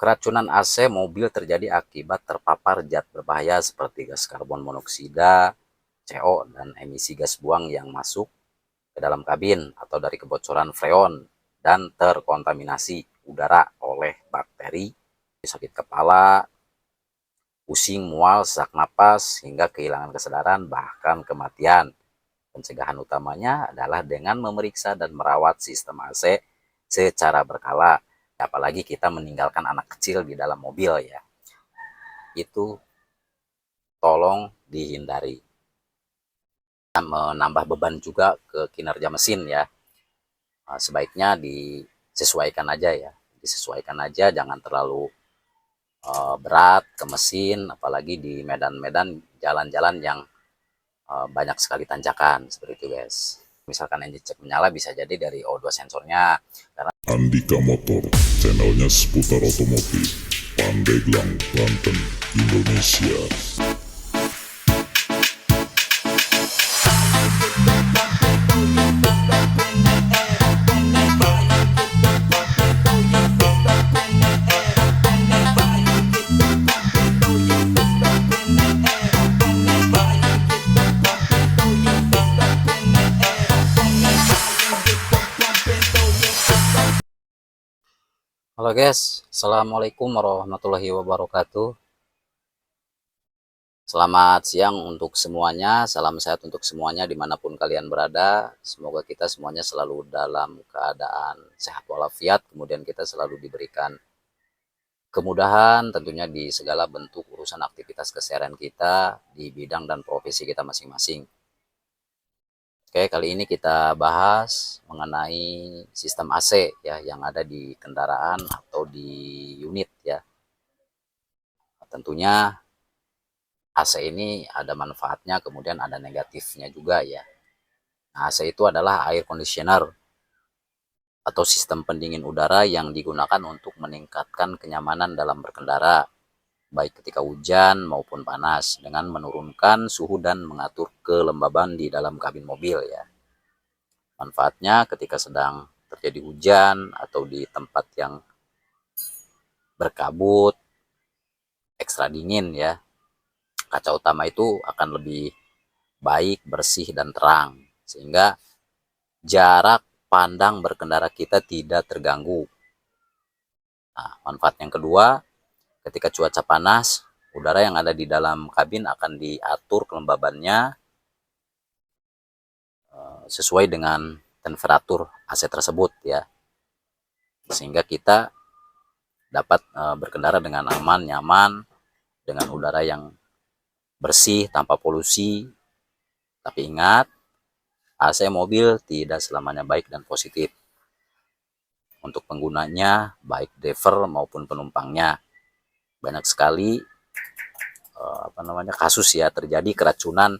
Keracunan AC mobil terjadi akibat terpapar zat berbahaya seperti gas karbon monoksida, CO, dan emisi gas buang yang masuk ke dalam kabin atau dari kebocoran freon dan terkontaminasi udara oleh bakteri, sakit kepala, pusing, mual, sesak napas, hingga kehilangan kesadaran, bahkan kematian. Pencegahan utamanya adalah dengan memeriksa dan merawat sistem AC secara berkala. Apalagi kita meninggalkan anak kecil di dalam mobil ya. Itu tolong dihindari. Menambah beban juga ke kinerja mesin ya. Sebaiknya disesuaikan aja ya. Disesuaikan aja, jangan terlalu berat ke mesin, apalagi di medan-medan jalan-jalan yang banyak sekali tanjakan seperti itu guys. Misalkan engine check menyala, bisa jadi dari O2 sensornya. Karena Andika Motor, channelnya seputar otomotif, Pandeglang, Banten, Indonesia. halo guys, assalamualaikum warahmatullahi wabarakatuh. Selamat siang untuk semuanya, salam sehat untuk semuanya dimanapun kalian berada. Semoga kita semuanya selalu dalam keadaan sehat walafiat, kemudian kita selalu diberikan kemudahan tentunya di segala bentuk urusan aktivitas keseharian kita di bidang dan profesi kita masing-masing. Oke, kali ini kita bahas mengenai sistem AC ya yang ada di kendaraan atau di unit ya. Tentunya AC ini ada manfaatnya, kemudian ada negatifnya juga ya. Nah, AC itu adalah air conditioner atau sistem pendingin udara yang digunakan untuk meningkatkan kenyamanan dalam berkendara, baik ketika hujan maupun panas, dengan menurunkan suhu dan mengatur kelembaban di dalam kabin mobil ya. Manfaatnya ketika sedang terjadi hujan atau di tempat yang berkabut, ekstra dingin ya, kaca utama itu akan lebih baik, bersih, dan terang, sehingga jarak pandang berkendara kita tidak terganggu. Nah, manfaat yang kedua, ketika cuaca panas, udara yang ada di dalam kabin akan diatur kelembabannya sesuai dengan temperatur AC tersebut ya, sehingga kita dapat berkendara dengan aman, nyaman, dengan udara yang bersih tanpa polusi. Tapi ingat, AC mobil tidak selamanya baik dan positif untuk penggunanya, baik driver maupun penumpangnya. Banyak sekali kasus ya terjadi keracunan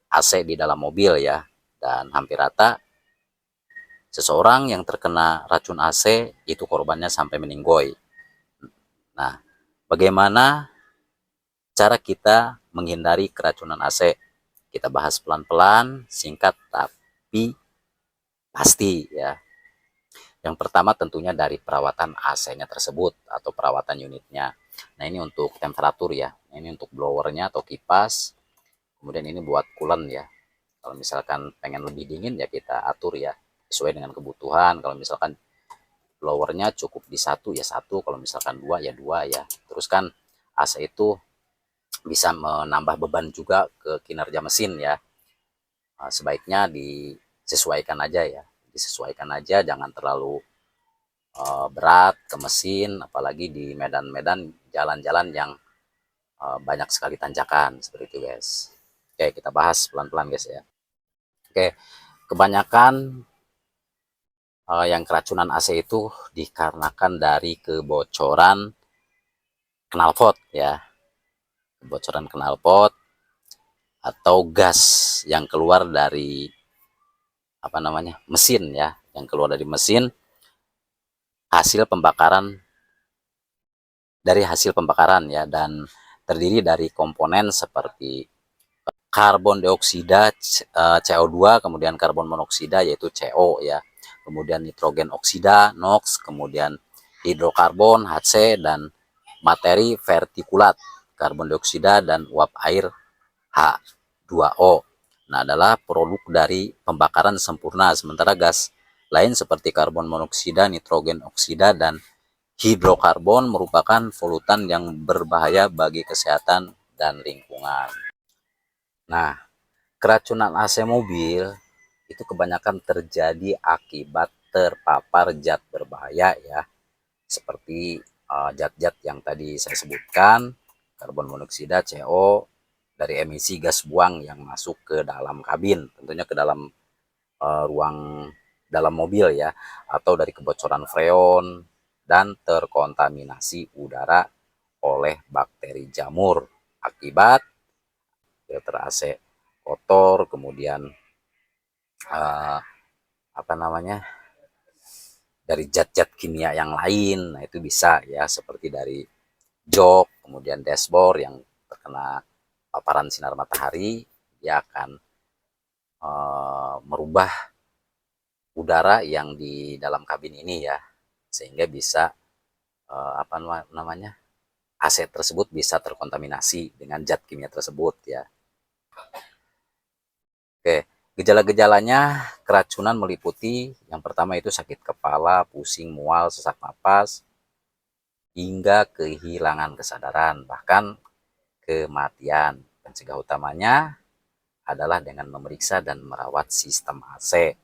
AC di dalam mobil ya, dan hampir rata seseorang yang terkena racun AC itu korbannya sampai meninggoy. Nah, bagaimana cara kita menghindari keracunan AC? Kita bahas pelan-pelan, singkat tapi pasti ya. Yang pertama tentunya dari perawatan AC-nya tersebut atau perawatan unitnya. Nah, ini untuk temperatur ya. Ini untuk blowernya atau kipas. Kemudian ini buat coolant ya. Kalau misalkan pengen lebih dingin ya kita atur ya sesuai dengan kebutuhan. Kalau misalkan blowernya cukup di satu ya satu, kalau misalkan dua ya dua ya. Terus kan AC itu bisa menambah beban juga ke kinerja mesin ya. Sebaiknya disesuaikan aja ya. Disesuaikan aja, jangan terlalu berat ke mesin, apalagi di medan-medan jalan-jalan yang banyak sekali tanjakan seperti itu guys. Oke, kita bahas pelan-pelan guys ya. Oke, kebanyakan yang keracunan AC itu dikarenakan dari kebocoran knalpot ya, kebocoran knalpot atau gas yang keluar dari mesin ya, yang keluar dari mesin hasil pembakaran ya, dan terdiri dari komponen seperti karbon dioksida CO2, kemudian karbon monoksida yaitu CO ya, kemudian nitrogen oksida NOx, kemudian hidrokarbon HC, dan materi vertikulat karbon dioksida dan uap air H2O. Nah, adalah produk dari pembakaran sempurna, sementara gas lain seperti karbon monoksida, nitrogen oksida, dan hidrokarbon merupakan polutan yang berbahaya bagi kesehatan dan lingkungan. Nah, keracunan AC mobil itu kebanyakan terjadi akibat terpapar zat berbahaya ya, seperti zat-zat yang tadi saya sebutkan, karbon monoksida, CO, dari emisi gas buang yang masuk ke dalam kabin, tentunya ke dalam ruang dalam mobil ya, atau dari kebocoran freon, dan terkontaminasi udara oleh bakteri jamur akibat filter AC kotor, kemudian uh, apa namanya, dari zat-zat kimia yang lain. Nah, itu bisa ya, seperti dari jok, kemudian dashboard yang terkena paparan sinar matahari, dia akan merubah udara yang di dalam kabin ini ya, sehingga bisa apa namanya, AC tersebut bisa terkontaminasi dengan zat kimia tersebut ya. Oke, gejala-gejalanya keracunan meliputi yang pertama itu sakit kepala, pusing, mual, sesak napas, hingga kehilangan kesadaran, bahkan kematian. Pencegah utamanya adalah dengan memeriksa dan merawat sistem AC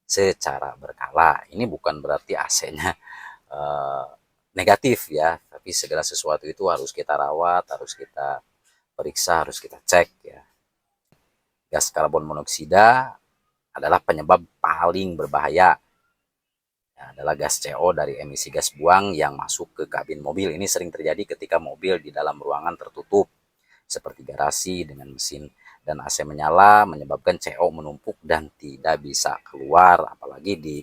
secara berkala. Ini bukan berarti AC-nya negatif ya, tapi segala sesuatu itu harus kita rawat, harus kita periksa, harus kita cek ya. Gas karbon monoksida adalah penyebab paling berbahaya. Ya, adalah gas CO dari emisi gas buang yang masuk ke kabin mobil. Ini sering terjadi ketika mobil di dalam ruangan tertutup, seperti garasi dengan mesin dan AC menyala, menyebabkan CO menumpuk dan tidak bisa keluar. Apalagi di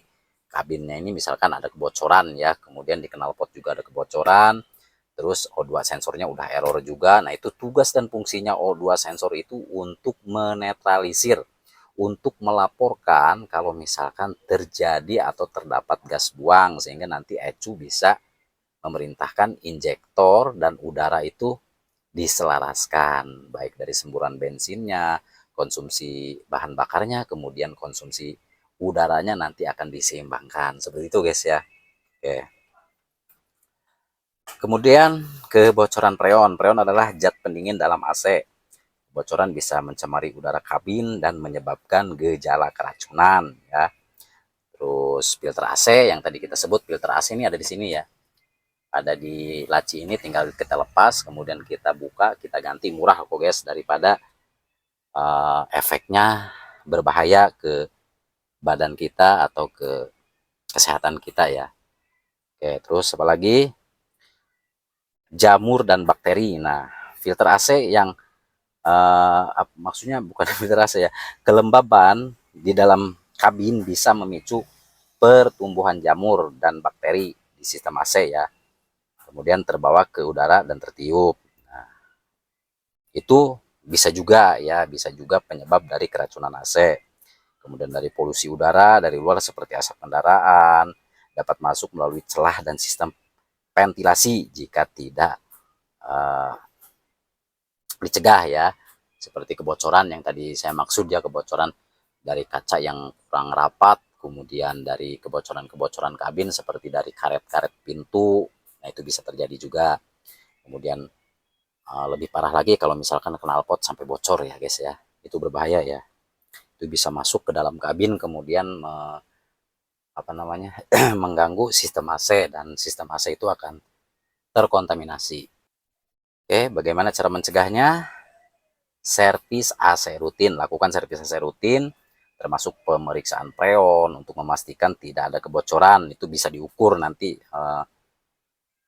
kabinnya ini misalkan ada kebocoran ya, kemudian di knalpot juga ada kebocoran, terus O2 sensornya udah error juga. Nah, itu tugas dan fungsinya O2 sensor itu untuk menetralisir, untuk melaporkan kalau misalkan terjadi atau terdapat gas buang, sehingga nanti ECU bisa memerintahkan injektor dan udara itu diselaraskan, baik dari semburan bensinnya, konsumsi bahan bakarnya, kemudian konsumsi udaranya nanti akan diseimbangkan. Seperti itu guys ya. Oke. Kemudian kebocoran freon. Freon adalah zat pendingin dalam AC. Kebocoran bisa mencemari udara kabin dan menyebabkan gejala keracunan ya. Terus filter AC yang tadi kita sebut, filter AC ini ada di sini ya. Ada di laci ini, tinggal kita lepas, kemudian kita buka, kita ganti, murah kok guys, daripada efeknya berbahaya ke badan kita atau ke kesehatan kita ya. Oke, terus apalagi, jamur dan bakteri. Nah, filter AC yang maksudnya bukan filter AC ya, kelembaban di dalam kabin bisa memicu pertumbuhan jamur dan bakteri di sistem AC ya, kemudian terbawa ke udara dan tertiup. Nah, itu bisa juga ya, bisa juga penyebab dari keracunan AC. Kemudian dari polusi udara dari luar seperti asap kendaraan dapat masuk melalui celah dan sistem ventilasi jika tidak dicegah ya, seperti kebocoran yang tadi saya maksud ya, kebocoran dari kaca yang kurang rapat, kemudian dari kebocoran-kebocoran kabin seperti dari karet-karet pintu. Nah, itu bisa terjadi juga. Kemudian lebih parah lagi kalau misalkan knalpot sampai bocor ya guys ya, itu berbahaya ya. Itu bisa masuk ke dalam kabin, kemudian apa namanya mengganggu sistem AC, dan sistem AC itu akan terkontaminasi. Oke, bagaimana cara mencegahnya? Servis AC rutin. Lakukan servis AC rutin, termasuk pemeriksaan freon untuk memastikan tidak ada kebocoran. Itu bisa diukur nanti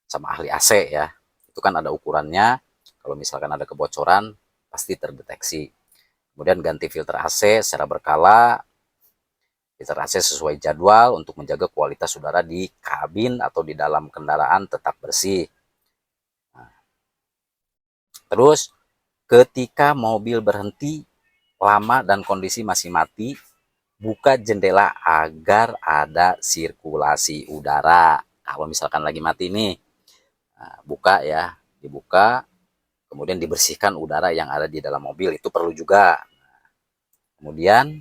sama ahli AC ya. Itu kan ada ukurannya. Kalau misalkan ada kebocoran, pasti terdeteksi. Kemudian ganti filter AC secara berkala. Filter AC sesuai jadwal untuk menjaga kualitas udara di kabin atau di dalam kendaraan tetap bersih. Nah, terus ketika mobil berhenti lama dan kondisi masih mati, buka jendela agar ada sirkulasi udara. Kalau misalkan lagi mati nih, buka ya, dibuka, kemudian dibersihkan udara yang ada di dalam mobil, itu perlu juga. Kemudian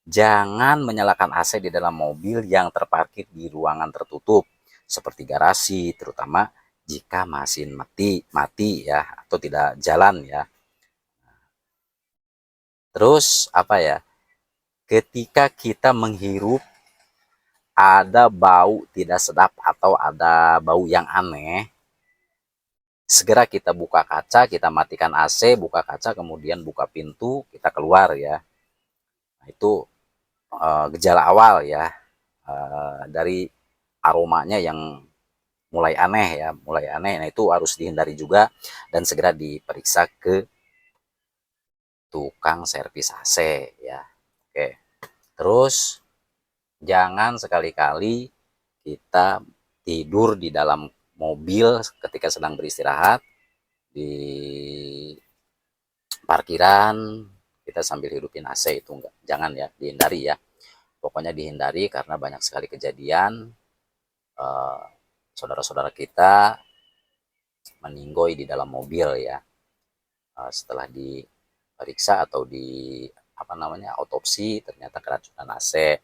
jangan menyalakan AC di dalam mobil yang terparkir di ruangan tertutup seperti garasi, terutama jika mesin mati ya, atau tidak jalan ya. Terus apa ya? Ketika kita menghirup ada bau tidak sedap atau ada bau yang aneh, segera kita buka kaca, kita matikan AC, buka kaca, kemudian buka pintu, kita keluar ya. Nah, itu gejala awal ya, dari aromanya yang mulai aneh ya, mulai aneh. Nah, itu harus dihindari juga dan segera diperiksa ke tukang servis AC ya. Oke. Terus jangan sekali-kali kita tidur di dalam mobil ketika sedang beristirahat di parkiran, kita sambil hidupin AC, itu enggak, jangan ya, dihindari ya. Pokoknya dihindari karena banyak sekali kejadian eh, saudara-saudara kita meninggoy di dalam mobil ya, setelah diperiksa atau di apa namanya autopsi ternyata keracunan AC.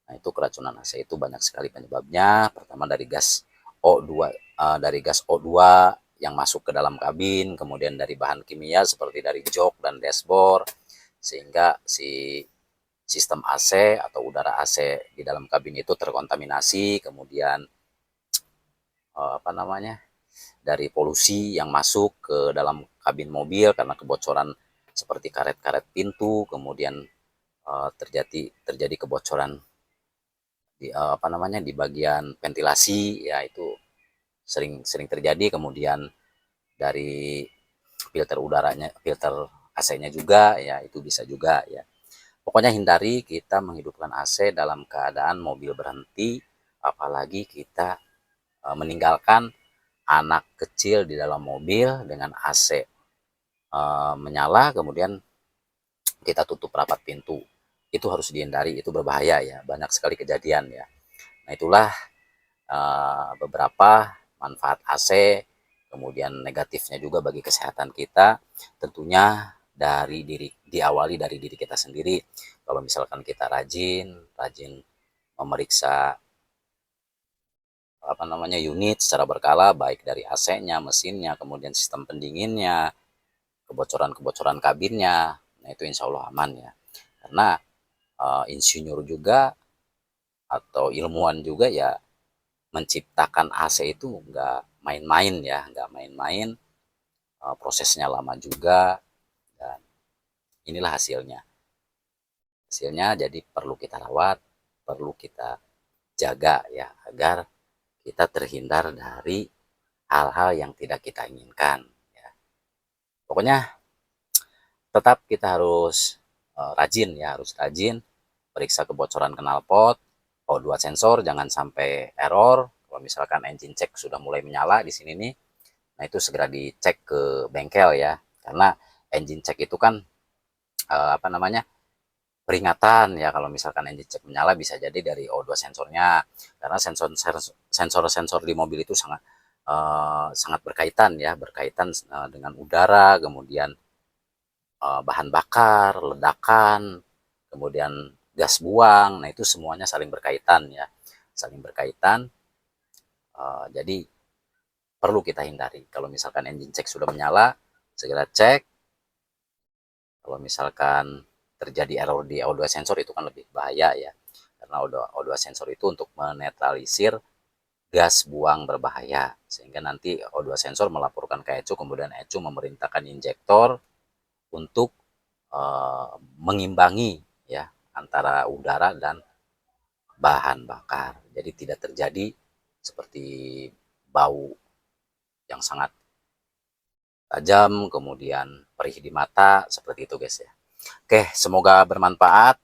Nah, itu keracunan AC itu banyak sekali penyebabnya. Pertama dari gas O2, yang masuk ke dalam kabin, kemudian dari bahan kimia seperti dari jok dan dashboard, sehingga si sistem AC atau udara AC di dalam kabin itu terkontaminasi. Kemudian apa namanya, dari polusi yang masuk ke dalam kabin mobil karena kebocoran seperti karet-karet pintu, kemudian terjadi kebocoran di apa namanya, di bagian ventilasi ya, itu sering terjadi. Kemudian dari filter udaranya, filter AC-nya juga ya, itu bisa juga ya. Pokoknya hindari kita menghidupkan AC dalam keadaan mobil berhenti, apalagi kita meninggalkan anak kecil di dalam mobil dengan AC menyala, kemudian kita tutup rapat pintu. Itu harus dihindari, itu berbahaya ya, banyak sekali kejadian ya. Nah, itulah beberapa manfaat AC, kemudian negatifnya juga bagi kesehatan kita. Tentunya diawali dari diri kita sendiri. Kalau misalkan kita rajin memeriksa apa namanya, unit secara berkala, baik dari AC-nya, mesinnya, kemudian sistem pendinginnya, kebocoran kabinnya. Nah, itu insya Allah aman ya. Karena insinyur juga atau ilmuwan juga ya, menciptakan AC itu nggak main-main ya, nggak main-main. Prosesnya lama juga, dan inilah hasilnya. Jadi perlu kita rawat, perlu kita jaga ya, agar kita terhindar dari hal-hal yang tidak kita inginkan ya. Pokoknya tetap kita harus rajin ya, harus rajin periksa kebocoran knalpot, O2 sensor, jangan sampai error. Kalau misalkan engine check sudah mulai menyala di sini nih, nah itu segera dicek ke bengkel ya, karena engine check itu kan apa namanya, peringatan ya, kalau misalkan engine check menyala bisa jadi dari O2 sensornya, karena sensor di mobil itu sangat berkaitan ya, dengan udara, kemudian bahan bakar, ledakan, kemudian gas buang. Nah, itu semuanya saling berkaitan ya, saling berkaitan. Jadi perlu kita hindari. Kalau misalkan engine check sudah menyala, segera cek. Kalau misalkan terjadi error di O2 sensor, itu kan lebih bahaya ya, karena O2 sensor itu untuk menetralisir gas buang berbahaya, sehingga nanti O2 sensor melaporkan ke ECU, kemudian ECU memerintahkan injektor untuk mengimbangi ya antara udara dan bahan bakar. Jadi tidak terjadi seperti bau yang sangat tajam, kemudian perih di mata, seperti itu guys ya. Oke, semoga bermanfaat.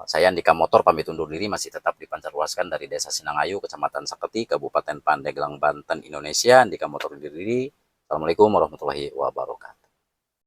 Saya Andika Motor pamit undur diri, masih tetap dipancarluaskan dari Desa Sinangayu, Kecamatan Saketi, Kabupaten Pandeglang, Banten, Indonesia. Andika Motor undur diri. Assalamualaikum warahmatullahi wabarakatuh.